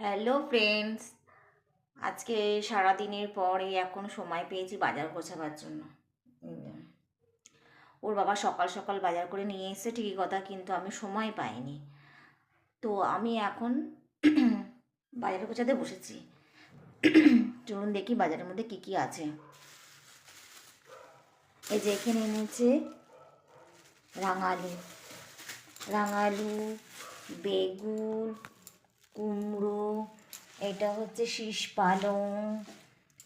Hello friends, আজকে সারা দিনের পরে এখন সময় পেয়েছি বাজার গোছাবার জন্য। ওর বাবা সকাল সকাল বাজার করে নিয়ে এসেছে ঠিকই কথা, কিন্তু আমি সময় পাইনি। তো আমি এখন বাজার গোছাতে বসেছি। চলুন দেখি বাজারের মধ্যে কি কি আছে। এই যে এখানে এনেছে রাঙালু, রাঙালু, বেগুন, কুমড়ো, এটা হচ্ছে শীষ পালং,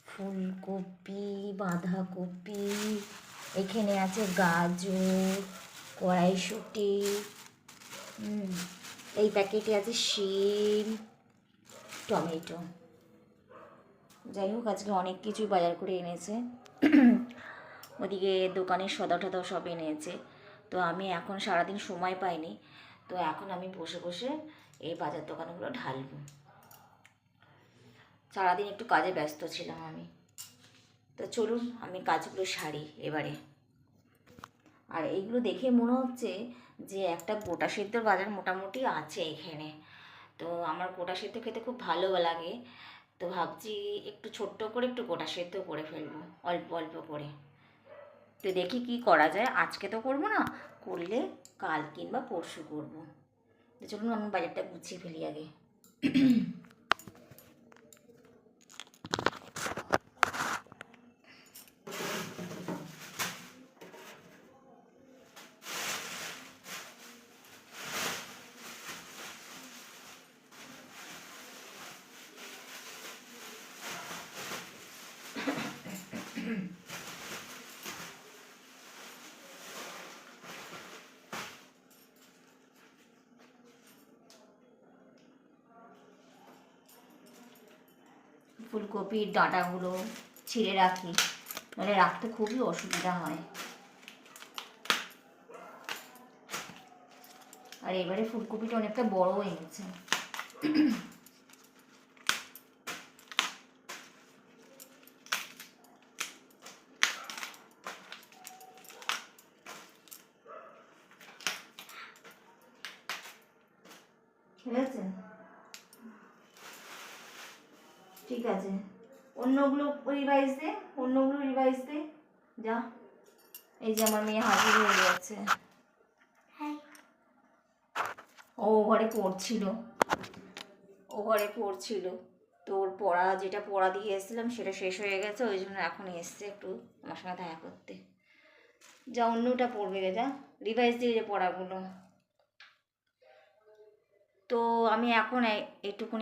ফুলকপি, বাঁধাকপি, এখানে আছে গাজর, কড়াইশুঁটি, এই প্যাকেটে আছে শিম, টমেটো। যাই হোক, আজকে অনেক কিছুই বাজার করে এনেছে। ওদিকে দোকানের সদা টদা সব এনেছে। তো আমি এখন সারাদিন সময় পাইনি, তো এখন আমি বসে বসে এই বাজার দোকানগুলো ঢালবো। সারাদিন একটু কাজে ব্যস্ত ছিলাম আমি। তো চলুন আমি কাজগুলো সারি এবারে। আর এইগুলো দেখে মনে হচ্ছে যে একটা গোটা সেদ্ধর বাজার মোটামুটি আছে এখানে। তো আমার গোটা সেদ্ধ খেতে খুব ভালো লাগে। তো ভাবছি একটু ছোট্ট করে একটু গোটা সেদ্ধ করে ফেলবো, অল্প অল্প করে। তো দেখি কি করা যায়, আজকে তো করবো না, করলে কাল কিংবা পরশু করবো। তো চলুন আমি বাজারটা গুছিয়ে ফেলি আগে। ফুলকপির ডাঁটাগুলো ছিঁড়ে রাখি, নাহলে রাখতে খুবই অসুবিধা হয়। আর এবারে ফুলকপিটা অনেকটা বড় হয়ে গেছে। ঠিক আছে, ঠিক আছে, অন্যগুলো রিভাইজ দে, অন্যগুলো রিভাইজ দে যা। এই যে আমার মেয়ে হাজির হয়ে গেছে। ও ঘরে পড়ছিল, ও ঘরে পড়ছিল। তো ওর পড়া, যেটা পড়া দিয়ে এসেছিলাম সেটা শেষ হয়ে গেছে, ওই জন্য এখন এসছে একটু আমার সঙ্গে দেখা করতে। যা অন্যটা পড়বে গে, যা রিভাইজ দিয়ে যে পড়াগুলো। তো আমি এখন এইটুকুনি